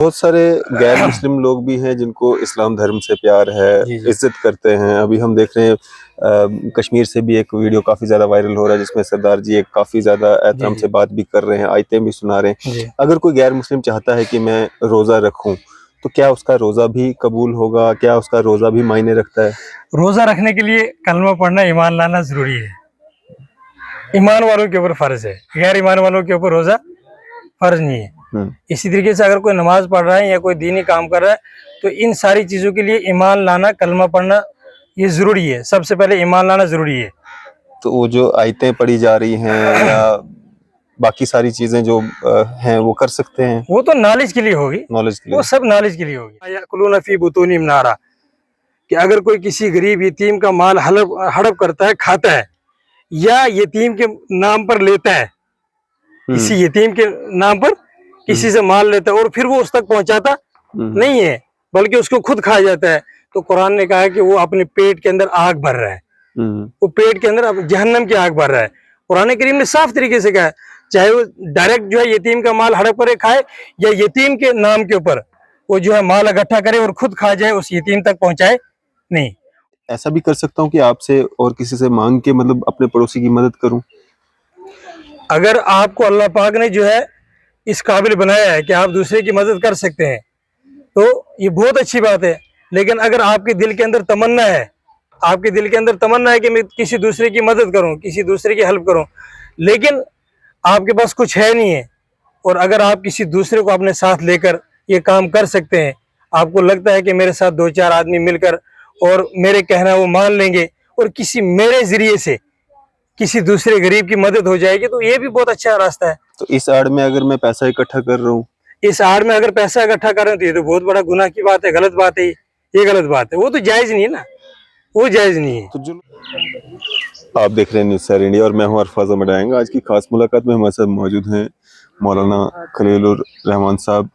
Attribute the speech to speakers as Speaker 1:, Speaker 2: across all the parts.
Speaker 1: بہت سارے غیر مسلم لوگ بھی ہیں جن کو اسلام دھرم سے پیار ہے، عزت کرتے ہیں۔ ابھی ہم دیکھ رہے ہیں کشمیر سے بھی ایک ویڈیو کافی زیادہ وائرل ہو رہا ہے جس میں سردار جی ایک کافی زیادہ احترام سے بات بھی کر رہے ہیں، آیتیں بھی سنا رہے ہیں۔ اگر کوئی غیر مسلم چاہتا ہے کہ میں روزہ رکھوں تو کیا اس کا روزہ بھی قبول ہوگا؟ کیا اس کا روزہ بھی معنی رکھتا ہے؟
Speaker 2: روزہ رکھنے کے لیے کلمہ پڑھنا، ایمان لانا ضروری ہے۔ ایمان والوں کے اوپر فرض ہے، غیر ایمان والوں کے اوپر روزہ فرض نہیں ہے۔ اسی طریقے سے اگر کوئی نماز پڑھ رہا ہے یا کوئی دینی کام کر رہا ہے تو ان ساری چیزوں کے لیے ایمان لانا، کلمہ پڑھنا یہ ضروری ہے۔ سب سے پہلے ایمان لانا ضروری ہے۔
Speaker 1: تو وہ جو آیتیں پڑھی جا رہی ہیں یا باقی ساری چیزیں جو ہیں وہ کر سکتے ہیں؟
Speaker 2: وہ تو نالج کے لیے ہوگی، وہ سب نالج کے لیے ہوگی۔ یأکلون فی بطونہم نارا، کہ اگر کوئی کسی غریب یتیم کا مال ہڑپ کرتا ہے، کھاتا ہے، یا یتیم کے نام پر لیتا ہے، کسی یتیم کے نام پر کسی سے مال لیتا ہے اور پھر وہ اس تک پہنچاتا نہیں ہے بلکہ اس کو خود کھا جاتا ہے، تو قرآن نے کہا ہے کہ وہ اپنے پیٹ کے اندر آگ بھر رہا ہے، وہ پیٹ کے اندر جہنم کی آگ بھر رہا ہے۔ قرآن کریم نے صاف طریقے سے کہا ہے، چاہے وہ ڈائریکٹ جو ہے یتیم کا مال ہڑپ کرے کھائے یا یتیم کے نام کے اوپر وہ جو ہے مال اکٹھا کرے اور خود کھا جائے، اس یتیم تک پہنچائے نہیں۔
Speaker 1: ایسا بھی کر سکتا ہوں کہ آپ سے اور کسی سے مانگ کے مطلب اپنے پڑوسی کی مدد کروں؟
Speaker 2: اگر آپ کو اللہ پاک نے جو ہے اس قابل بنایا ہے کہ آپ دوسرے کی مدد کر سکتے ہیں تو یہ بہت اچھی بات ہے، لیکن اگر آپ کے دل کے اندر تمنا ہے، آپ کے دل کے اندر تمنا ہے کہ میں کسی دوسرے کی مدد کروں، کسی دوسرے کی ہیلپ کروں، لیکن آپ کے پاس کچھ ہے نہیں ہے، اور اگر آپ کسی دوسرے کو اپنے ساتھ لے کر یہ کام کر سکتے ہیں، آپ کو لگتا ہے کہ میرے ساتھ دو چار آدمی مل کر اور میرے کہنا وہ مان لیں گے اور کسی میرے ذریعے سے کسی دوسرے غریب کی مدد ہو جائے گی، تو یہ بھی بہت اچھا راستہ ہے۔
Speaker 1: تو اس آڑ میں اگر میں پیسہ اکٹھا کر رہا ہوں،
Speaker 2: اس آڑ میں اگر پیسہ اکٹھا کر رہے ہیں تو یہ تو بہت بڑا گناہ کی بات ہے، غلط بات ہے، یہ غلط بات ہے، وہ تو جائز نہیں ہے نا، وہ جائز نہیں ہے۔
Speaker 1: آپ دیکھ رہے ہیں نیوز سیر انڈیا اور میں ہوں عرفاظ احمد آئینگا۔ آج کی خاص ملاقات میں ہمارے ساتھ موجود ہیں مولانا خلیل الرحمان صاحب۔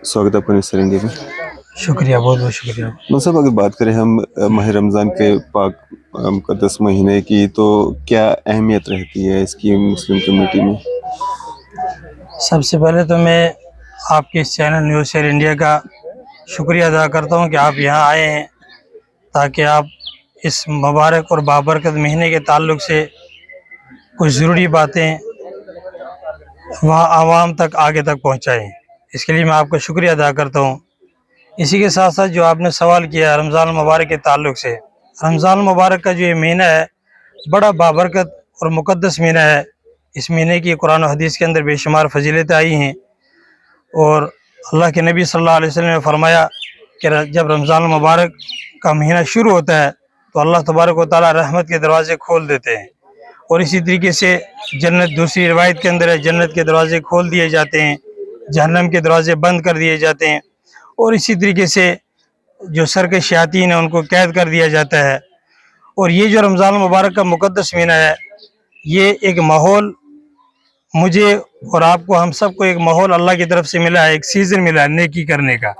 Speaker 1: سواگت ہے آپ کا نیوز سیر انڈیا میں۔
Speaker 2: شکریہ، بہت بہت شکریہ۔
Speaker 1: مولانا صاحب اگر بات کریں ہم ماہ رمضان کے پاک مقدس مہینے کی تو کیا اہمیت رہتی ہے اس کی مسلم کمیونٹی میں؟
Speaker 2: سب سے پہلے تو میں آپ کے اس چینل نیوز سیر انڈیا کا شکریہ ادا کرتا ہوں کہ آپ یہاں آئے ہیں تاکہ آپ اس مبارک اور بابرکت مہینے کے تعلق سے کچھ ضروری باتیں وہاں عوام تک آگے تک پہنچائیں۔ اس کے لیے میں آپ کا شکریہ ادا کرتا ہوں۔ اسی کے ساتھ ساتھ جو آپ نے سوال کیا رمضان المبارک کے تعلق سے، رمضان المبارک کا جو یہ مہینہ ہے بڑا بابرکت اور مقدس مہینہ ہے۔ اس مہینے کی قرآن و حدیث کے اندر بے شمار فضیلتیں آئی ہیں، اور اللہ کے نبی صلی اللہ علیہ وسلم نے فرمایا کہ جب رمضان المبارک کا مہینہ شروع ہوتا ہے تو اللہ تبارک و تعالیٰ رحمت کے دروازے کھول دیتے ہیں، اور اسی طریقے سے جنت، دوسری روایت کے اندر ہے، جنت کے دروازے کھول دیے جاتے ہیں، جہنم کے دروازے بند کر دیے جاتے ہیں، اور اسی طریقے سے جو سرکش شیاطین ہیں ان کو قید کر دیا جاتا ہے۔ اور یہ جو رمضان المبارک کا مقدس مہینہ ہے، یہ ایک ماحول مجھے اور آپ کو، ہم سب کو ایک ماحول اللہ کی طرف سے ملا ہے، ایک سیزن ملا ہے نیکی کرنے کا،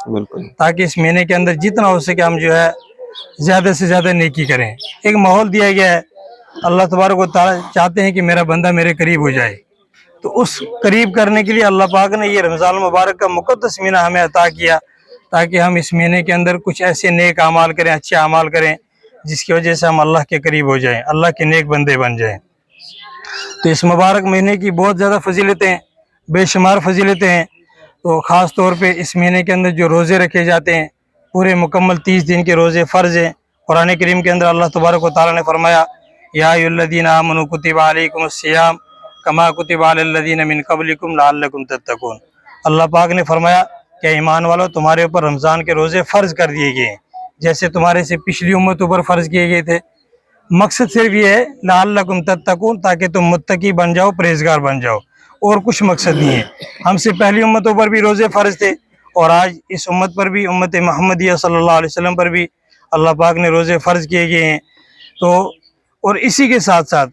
Speaker 2: تاکہ اس مہینے کے اندر جتنا ہو سکے ہم جو ہے زیادہ سے زیادہ نیکی کریں۔ ایک ماحول دیا گیا ہے، اللہ تبارک و تعالیٰ چاہتے ہیں کہ میرا بندہ میرے قریب ہو جائے، تو اس قریب کرنے کے لیے اللہ پاک نے یہ رمضان المبارک کا مقدس مہینہ ہمیں عطا کیا تاکہ ہم اس مہینے کے اندر کچھ ایسے نیک اعمال کریں، اچھے اعمال کریں جس کی وجہ سے ہم اللہ کے قریب ہو جائیں، اللہ کے نیک بندے بن جائیں۔ تو اس مبارک مہینے کی بہت زیادہ فضیلتیں، بے شمار فضیلتیں ہیں۔ تو خاص طور پہ اس مہینے کے اندر جو روزے رکھے جاتے ہیں، پورے مکمل 30 دن کے روزے فرض ہیں۔ قرآن کریم کے اندر اللہ تبارک و تعالیٰ نے فرمایا یا ایھا الذین آمنوا کتب علیکم الصیام کما کتب علی الذین من قبلکم لعلکم تتقون۔ اللہ پاک نے فرمایا کہ ایمان والو، تمہارے اوپر رمضان کے روزے فرض کر دیے گئے ہیں جیسے تمہارے سے پچھلی امتوں پر فرض کیے گئے تھے۔ مقصد صرف یہ ہے لعلکم تتقون، تاکہ تم متقی بن جاؤ، پرہیزگار بن جاؤ، اور کچھ مقصد نہیں ہے۔ ہم سے پہلی امتوں پر بھی روزے فرض تھے، اور آج اس امت پر بھی، امت محمدیہ صلی اللہ علیہ وسلم پر بھی اللہ پاک نے روزے فرض کیے گئے ہیں۔ تو اور اسی کے ساتھ ساتھ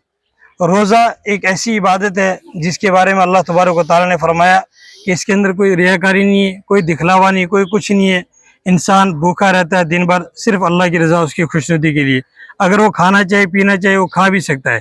Speaker 2: روزہ ایک ایسی عبادت ہے جس کے بارے میں اللہ تبارک و تعالیٰ نے فرمایا کہ اس کے اندر کوئی ریاکاری نہیں ہے، کوئی دکھلاوا نہیں، کوئی کچھ نہیں ہے۔ انسان بھوکا رہتا ہے دن بھر صرف اللہ کی رضا، اس کی خوشنودی کے لیے۔ اگر وہ کھانا چاہے، پینا چاہے، وہ کھا بھی سکتا ہے،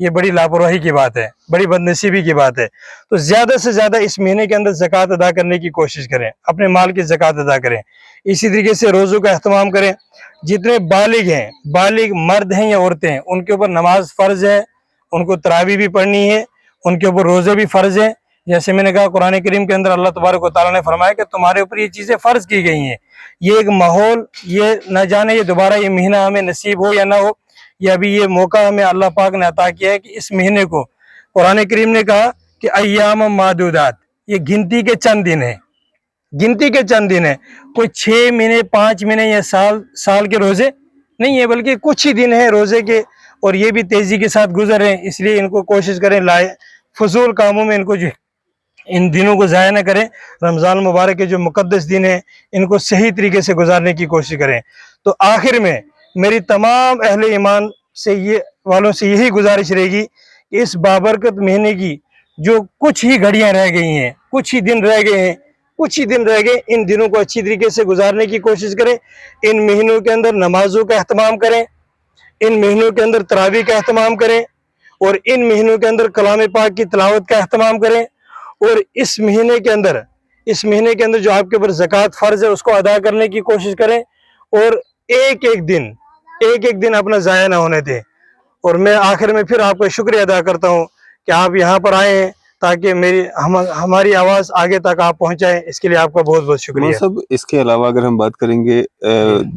Speaker 2: یہ بڑی لاپرواہی کی بات ہے، بڑی بدنصیبی کی بات ہے۔ تو زیادہ سے زیادہ اس مہینے کے اندر زکوٰۃ ادا کرنے کی کوشش کریں، اپنے مال کی زکوٰۃ ادا کریں۔ اسی طریقے سے روزوں کا اہتمام کریں۔ جتنے بالغ ہیں، بالغ مرد ہیں یا عورتیں ہیں، ان کے اوپر نماز فرض ہے، ان کو تراویح بھی پڑھنی ہے، ان کے اوپر روزے بھی فرض ہیں۔ جیسے میں نے کہا قرآن کریم کے اندر اللہ تبارک و تعالیٰ نے فرمایا کہ تمہارے اوپر یہ چیزیں فرض کی گئی ہیں۔ یہ ایک ماحول، یہ نہ جانے یہ دوبارہ یہ مہینہ ہمیں نصیب ہو یا نہ ہو، یہ ابھی یہ موقع ہمیں اللہ پاک نے عطا کیا ہے کہ اس مہینے کو قرآن کریم نے کہا کہ ایام معدودات، یہ گنتی کے چند دن ہیں، گنتی کے چند دن ہیں۔ کوئی 6 مہینے 5 مہینے یا سال کے روزے نہیں ہے، بلکہ کچھ ہی دن ہیں روزے کے، اور یہ بھی تیزی کے ساتھ گزر رہے ہیں۔ اس لیے ان کو کوشش کریں لائے فضول کاموں میں ان کو جو ان دنوں کو ضائع نہ کریں۔ رمضان مبارک کے جو مقدس دن ہیں ان کو صحیح طریقے سے گزارنے کی کوشش کریں۔ تو آخر میں میری تمام اہل ایمان سے والوں سے یہی گزارش رہے گی کہ اس بابرکت مہینے کی جو کچھ ہی گھڑیاں رہ گئی ہیں، کچھ ہی دن رہ گئے ہیں، ان دنوں کو اچھی طریقے سے گزارنے کی کوشش کریں۔ ان مہینوں کے اندر نمازوں کا اہتمام کریں، ان مہینوں کے اندر تراویح کا اہتمام کریں، اور ان مہینوں کے اندر کلام پاک کی تلاوت کا اہتمام کریں، اور اس مہینے کے اندر جو آپ کے اوپر زکوٰۃ فرض ہے اس کو ادا کرنے کی کوشش کریں، اور ایک ایک دن اپنا ضائع نہ ہونے دیں۔ اور میں آخر میں پھر آپ کا شکریہ ادا کرتا ہوں کہ آپ یہاں پر آئے ہیں تاکہ ہماری آواز آگے تک آپ پہنچائیں۔ اس کے لیے آپ کا بہت بہت شکریہ۔
Speaker 1: صاحب اس کے علاوہ اگر ہم بات کریں گے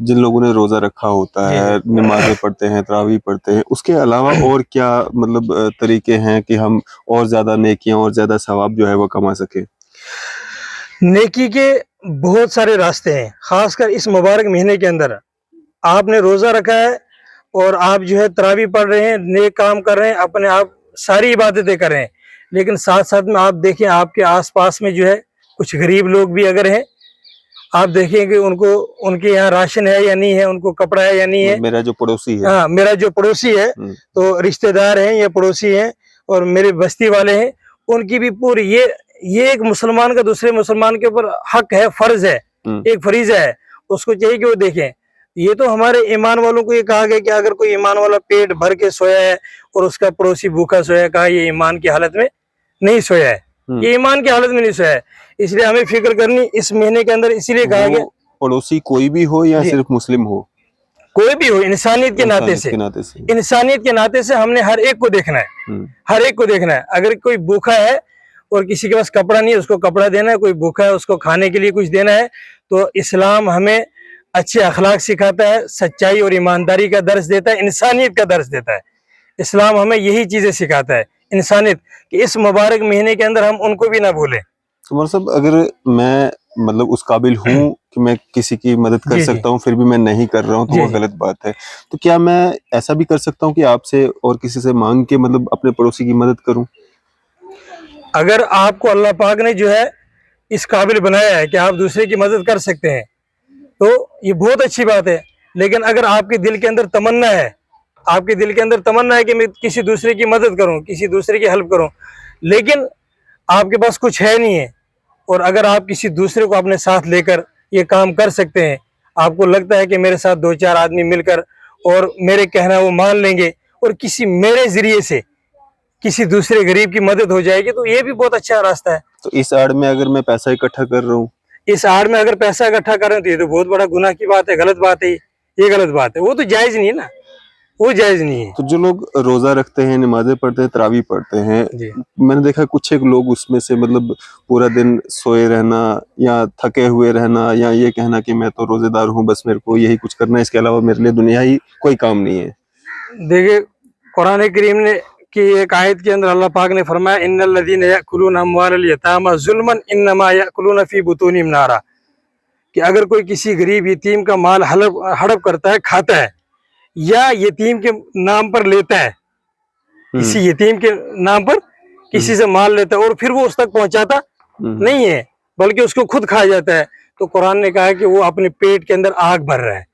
Speaker 1: جن لوگوں نے روزہ رکھا ہوتا ہے، نمازیں پڑھتے ہیں، تراویح پڑھتے ہیں، اس کے علاوہ اور کیا مطلب طریقے ہیں کہ ہم اور زیادہ نیکیاں اور زیادہ ثواب جو ہے وہ کما سکیں؟
Speaker 2: نیکی کے بہت سارے راستے ہیں، خاص کر اس مبارک مہینے کے اندر آپ نے روزہ رکھا ہے اور آپ جو ہے تراویح پڑھ رہے ہیں، نیک کام کر رہے ہیں، اپنے آپ ساری عبادتیں کر رہے ہیں، لیکن ساتھ ساتھ میں آپ دیکھیں آپ کے آس پاس میں جو ہے کچھ غریب لوگ بھی اگر ہیں، آپ دیکھیں کہ ان کے یہاں راشن ہے یا نہیں ہے، ان کو کپڑا ہے یا نہیں ہے۔
Speaker 1: میرا جو پڑوسی ہے،
Speaker 2: ہاں، میرا جو پڑوسی ہے، تو رشتہ دار ہیں یا پڑوسی ہیں اور میرے بستی والے ہیں، ان کی بھی پوری یہ ایک مسلمان کا دوسرے مسلمان کے اوپر حق ہے، فرض ہے، ایک فریضہ ہے، اس کو چاہیے کہ وہ دیکھیں۔ یہ تو ہمارے ایمان والوں کو یہ کہا گیا کہ اگر کوئی ایمان والا پیٹ بھر کے سویا ہے اور اس کا پڑوسی بھوکا سویا ہے، کہا یہ ایمان کی حالت میں نہیں سویا ہے، یہ ایمان کی حالت میں نہیں سویا ہے۔ اس لیے ہمیں فکر کرنی اس مہینے کے اندر، اسی لیے کہا گیا
Speaker 1: پڑوسی کوئی بھی ہو یا صرف مسلم ہو،
Speaker 2: کوئی بھی ہو، انسانیت کے ناطے سے ہم نے ہر ایک کو دیکھنا ہے، ہر ایک کو دیکھنا ہے۔ اگر کوئی بھوکا ہے اور کسی کے پاس کپڑا نہیں ہے، اس کو کپڑا دینا ہے، کوئی بھوکا ہے اس کو کھانے کے لیے کچھ دینا ہے۔ تو اسلام ہمیں اچھے اخلاق سکھاتا ہے، سچائی اور ایمانداری کا درس دیتا ہے، انسانیت کا درس دیتا ہے۔ اسلام ہمیں یہی چیزیں سکھاتا ہے، انسانیت، کہ اس مبارک مہینے کے اندر ہم ان کو بھی نہ بھولیں۔
Speaker 1: عمر صاحب اگر میں مطلب اس قابل ہوں کہ میں کسی کی مدد کر سکتا ہوں، پھر بھی میں نہیں کر رہا ہوں تو وہ غلط بات ہے، تو کیا میں ایسا بھی کر سکتا ہوں کہ آپ سے اور کسی سے مانگ کے مطلب اپنے پڑوسی کی مدد کروں؟
Speaker 2: اگر آپ کو اللہ پاک نے جو ہے اس قابل بنایا ہے کہ آپ دوسرے کی مدد کر سکتے ہیں تو یہ بہت اچھی بات ہے، لیکن اگر آپ کے دل کے اندر تمنا ہے، آپ کے دل کے اندر تمنا ہے کہ میں کسی دوسرے کی مدد کروں، کسی دوسرے کی ہیلپ کروں، لیکن آپ کے پاس کچھ ہے نہیں ہے، اور اگر آپ کسی دوسرے کو اپنے ساتھ لے کر یہ کام کر سکتے ہیں، آپ کو لگتا ہے کہ میرے ساتھ 2-4 آدمی مل کر اور میرے کہنا وہ مان لیں گے اور میرے ذریعے سے کسی دوسرے غریب کی مدد ہو جائے گی، تو یہ بھی بہت اچھا راستہ ہے۔
Speaker 1: تو اس آڑ میں اگر میں پیسہ اکٹھا کر رہا ہوں،
Speaker 2: اس آڑ میں اگر پیسہ اکٹھا کر رہے ہیں تو یہ تو بہت بڑا گناہ کی بات ہے، غلط بات ہے، یہ غلط بات ہے، وہ تو جائز نہیں ہے نا، وہ جائز نہیں ہے۔
Speaker 1: تو جو لوگ روزہ رکھتے ہیں، نمازیں پڑھتے ہیں، تراویح پڑھتے ہیں، میں نے دیکھا کچھ ایک لوگ اس میں سے مطلب پورا دن سوئے رہنا یا تھکے ہوئے رہنا یا یہ کہنا کہ میں تو روزے دار ہوں، بس میرے کو یہی کچھ کرنا ہے، اس کے علاوہ میرے لیے دنیا ہی کوئی کام نہیں ہے۔
Speaker 2: دیکھیں قرآن کریم نے کی ایک آیت کے اندر اللہ پاک نے فرمایا ان الذین یأکلون اموال الیتامی ظلما انما یأکلون فی بطونہم نارا، کہ اگر کوئی کسی غریب یتیم کا مال ہڑپ کرتا ہے، کھاتا ہے، یا یتیم کے نام پر لیتا ہے، کسی یتیم کے نام پر کسی سے مال لیتا ہے اور پھر وہ اس تک پہنچاتا نہیں ہے بلکہ اس کو خود کھا جاتا ہے، تو قرآن نے کہا کہ وہ اپنے پیٹ کے اندر آگ بھر رہا ہے،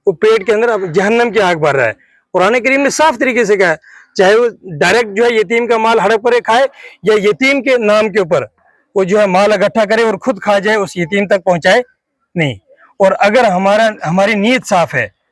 Speaker 2: وہ پیٹ کے اندر جہنم کی آگ بھر رہا ہے۔ قرآن کریم نے صاف طریقے سے کہا چاہے وہ ڈائریکٹ جو ہے یتیم کا مال ہڑپ کرے کھائے یا یتیم کے نام کے اوپر وہ جو ہے مال اکٹھا کرے اور خود کھا جائے، اس یتیم تک پہنچائے نہیں۔ اور اگر ہماری نیت صاف ہے